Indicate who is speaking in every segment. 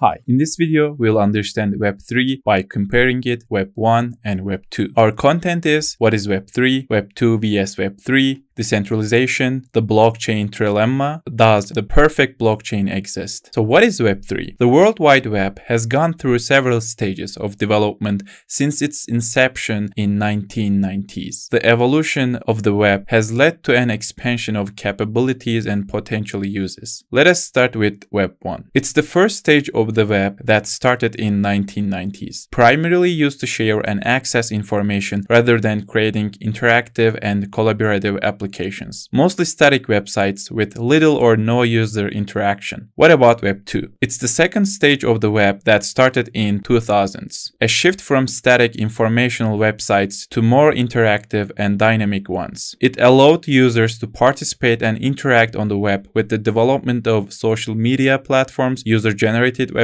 Speaker 1: Hi, in this video, we'll understand Web3 by comparing it Web 1 and Web 2. Our content is what is Web 3, Web 2 vs Web 3, decentralization, the blockchain Trilemma, does the perfect blockchain exist? So what is Web 3? The World Wide Web has gone through several stages of development since its inception in 1990s. The evolution of the web has led to an expansion of capabilities and potential uses. Let us start with Web 1. It's the first stage of the web that started in 1990s, primarily used to share and access information rather than creating interactive and collaborative applications, mostly static websites with little or no user interaction. What about Web 2? It's the second stage of the web that started in 2000s, a shift from static informational websites to more interactive and dynamic ones. It allowed users to participate and interact on the web with the development of social media platforms, user-generated websites,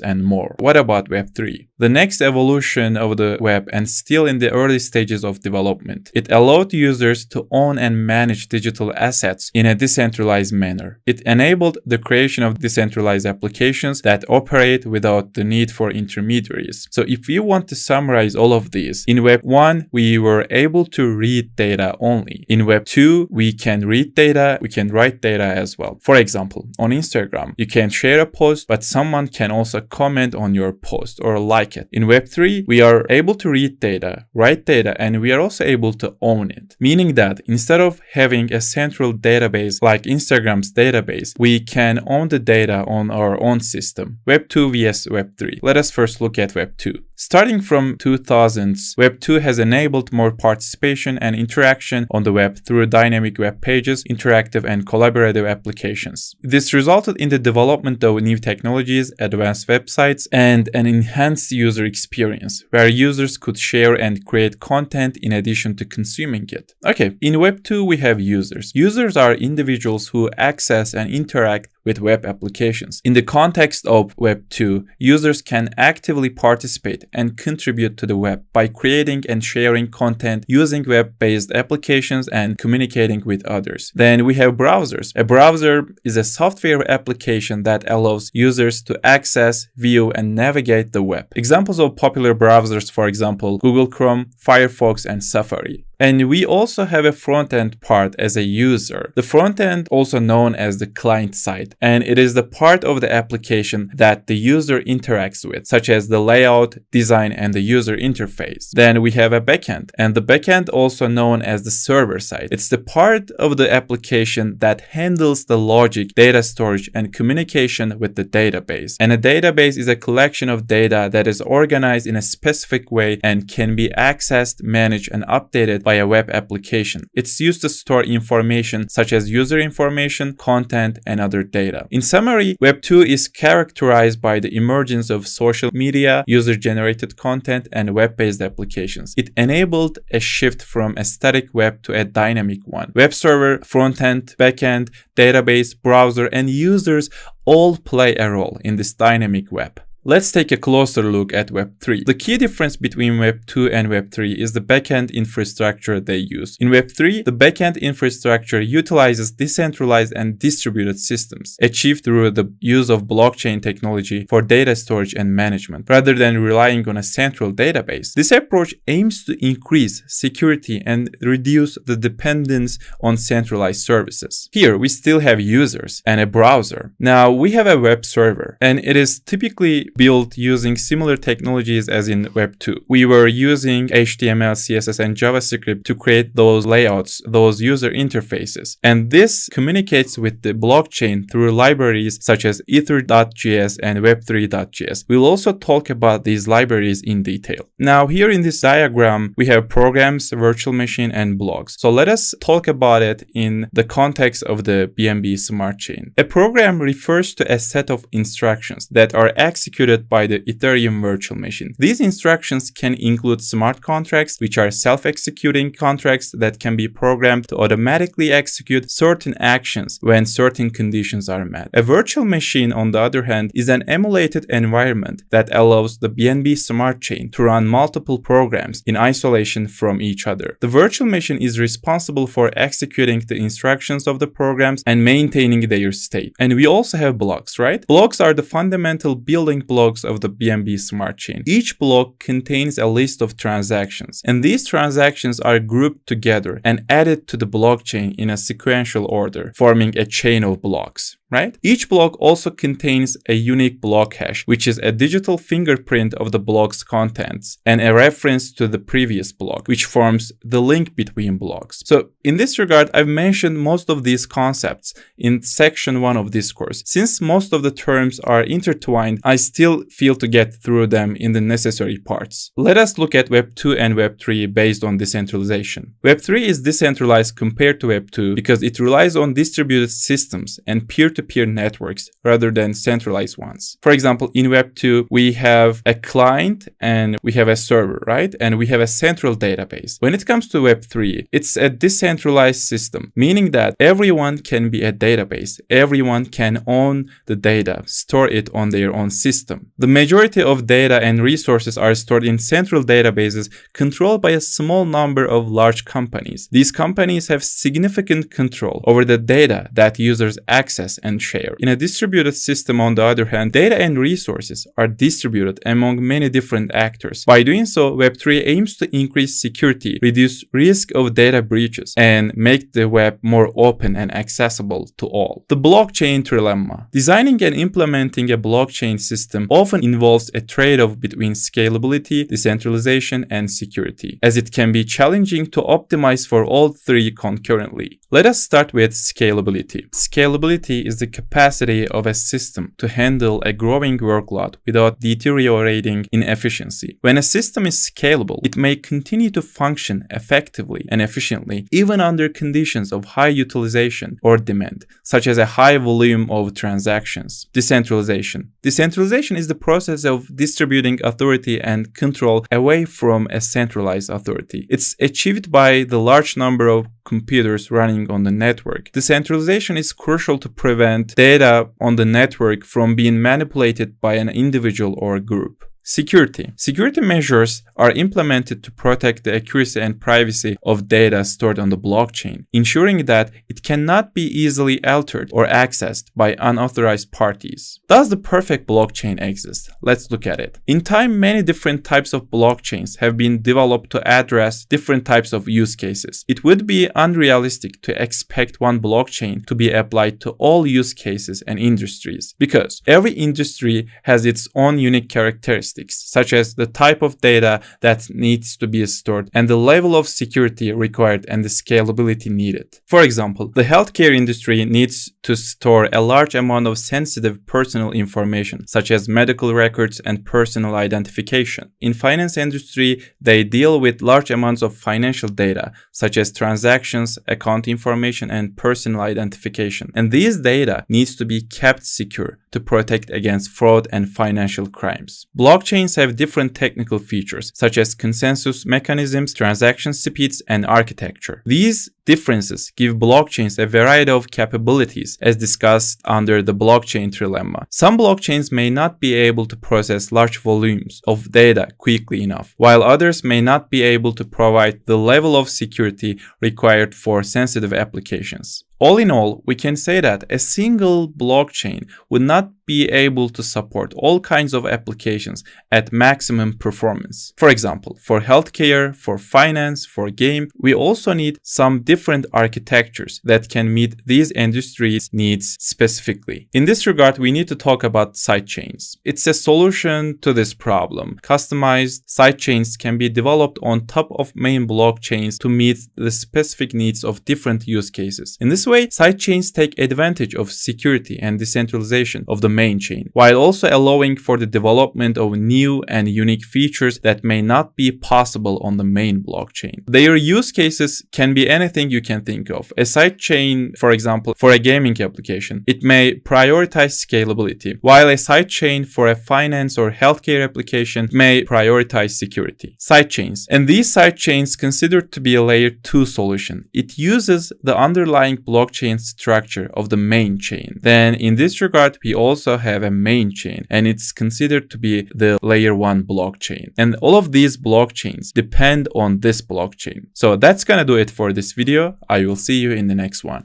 Speaker 1: and more. What about Web 3? The next evolution of the web and still in the early stages of development. It allowed users to own and manage digital assets in a decentralized manner. It enabled the creation of decentralized applications that operate without the need for intermediaries. So if we want to summarize all of these, in Web 1, we were able to read data only. In Web 2, we can read data, we can write data as well. For example, on Instagram, you can share a post, but someone can also comment on your post or like it. In Web 3, we are able to read data, write data, and we are also able to own it. Meaning that instead of having a central database like Instagram's database, we can own the data on our own system. Web 2 vs Web 3. Let us first look at Web 2. Starting from 2000s, Web 2 has enabled more participation and interaction on the web through dynamic web pages, interactive and collaborative applications. This resulted in the development of new technologies, advanced websites, and an enhanced user experience, where users could share and create content in addition to consuming it. Okay, in Web 2 we have users. Users are individuals who access and interact with web applications. In the context of Web 2, users can actively participate and contribute to the web by creating and sharing content using web-based applications and communicating with others. Then we have browsers. A browser is a software application that allows users to access, view, and navigate the web. Examples of popular browsers, for example, Google Chrome, Firefox, and Safari. And we also have a front-end part as a user. The front-end, also known as the client side, and it is the part of the application that the user interacts with, such as the layout, design, and the user interface. Then we have a backend, and the backend, also known as the server side. It's the part of the application that handles the logic, data storage, and communication with the database. And a database is a collection of data that is organized in a specific way and can be accessed, managed, and updated by a web application. It's used to store information such as user information, content, and other data. In summary, Web 2 is characterized by the emergence of social media, user-generated content, and web-based applications. It enabled a shift from a static web to a dynamic one. Web server, front-end, back-end, database, browser, and users all play a role in this dynamic web. Let's take a closer look at Web 3. The key difference between Web 2 and Web 3 is the backend infrastructure they use. In Web 3, the backend infrastructure utilizes decentralized and distributed systems, achieved through the use of blockchain technology for data storage and management, rather than relying on a central database. This approach aims to increase security and reduce the dependence on centralized services. Here, we still have users and a browser. Now, we have a web server, and it is typically built using similar technologies as in Web 2. We were using HTML, CSS, and JavaScript to create those layouts, those user interfaces. And this communicates with the blockchain through libraries such as Ether.js and Web3.js. We'll also talk about these libraries in detail. Now, here in this diagram, we have programs, virtual machine, and blogs. So let us talk about it in the context of the BNB smart chain. A program refers to a set of instructions that are executed executed by the Ethereum virtual machine. These instructions can include smart contracts, which are self-executing contracts that can be programmed to automatically execute certain actions when certain conditions are met. A virtual machine, on the other hand, is an emulated environment that allows the BNB smart chain to run multiple programs in isolation from each other. The virtual machine is responsible for executing the instructions of the programs and maintaining their state. And we also have blocks, right? Blocks are the fundamental building blocks of the BNB smart chain. Each block contains a list of transactions, and these transactions are grouped together and added to the blockchain in a sequential order, forming a chain of blocks. Right? Each block also contains a unique block hash, which is a digital fingerprint of the block's contents and a reference to the previous block, which forms the link between blocks. So in this regard, I've mentioned most of these concepts in section 1 of this course. Since most of the terms are intertwined, I still feel to get through them in the necessary parts. Let us look at Web 2 and Web 3 based on decentralization. Web 3 is decentralized compared to Web 2 because it relies on distributed systems and peer-to-peer networks rather than centralized ones. For example, in Web 2, we have a client and we have a server, right? And we have a central database. When it comes to Web 3, it's a decentralized system, meaning that everyone can be a database. Everyone can own the data, store it on their own system. The majority of data and resources are stored in central databases controlled by a small number of large companies. These companies have significant control over the data that users access and share. In a distributed system, on the other hand, data and resources are distributed among many different actors. By doing so, Web3 aims to increase security, reduce risk of data breaches, and make the web more open and accessible to all. The blockchain trilemma. Designing and implementing a blockchain system often involves a trade-off between scalability, decentralization, and security, as it can be challenging to optimize for all three concurrently. Let us start with scalability. Scalability is the capacity of a system to handle a growing workload without deteriorating in efficiency. When a system is scalable, it may continue to function effectively and efficiently even under conditions of high utilization or demand, such as a high volume of transactions. Decentralization. Decentralization is the process of distributing authority and control away from a centralized authority. It's achieved by the large number of computers running on the network. Decentralization is crucial to prevent data on the network from being manipulated by an individual or group. Security. Security measures are implemented to protect the accuracy and privacy of data stored on the blockchain, ensuring that it cannot be easily altered or accessed by unauthorized parties. Does the perfect blockchain exist? Let's look at it. In time, many different types of blockchains have been developed to address different types of use cases. It would be unrealistic to expect one blockchain to be applied to all use cases and industries, because every industry has its own unique characteristics, such as the type of data that needs to be stored and the level of security required and the scalability needed. For example, the healthcare industry needs to store a large amount of sensitive personal information, such as medical records and personal identification. In finance industry, they deal with large amounts of financial data, such as transactions, account information, and personal identification. And these data needs to be kept secure to protect against fraud and financial crimes. Blockchains have different technical features, such as consensus mechanisms, transaction speeds, and architecture. These differences give blockchains a variety of capabilities, as discussed under the blockchain trilemma. Some blockchains may not be able to process large volumes of data quickly enough, while others may not be able to provide the level of security required for sensitive applications. All in all, we can say that a single blockchain would not be able to support all kinds of applications at maximum performance. For example, for healthcare, for finance, for game, we also need some different architectures that can meet these industries' needs specifically. In this regard, we need to talk about sidechains. It's a solution to this problem. Customized sidechains can be developed on top of main blockchains to meet the specific needs of different use cases. In this way, sidechains take advantage of security and decentralization of the main chain, while also allowing for the development of new and unique features that may not be possible on the main blockchain. Their use cases can be anything you can think of. A sidechain, for example, for a gaming application, it may prioritize scalability, while a sidechain for a finance or healthcare application may prioritize security. Sidechains. And these sidechains considered to be a layer 2 solution. It uses the underlying blockchain structure of the main chain. Then in this regard, we also have a main chain, and it's considered to be the layer 1 blockchain. And all of these blockchains depend on this blockchain. So that's gonna do it for this video. I will see you in the next one.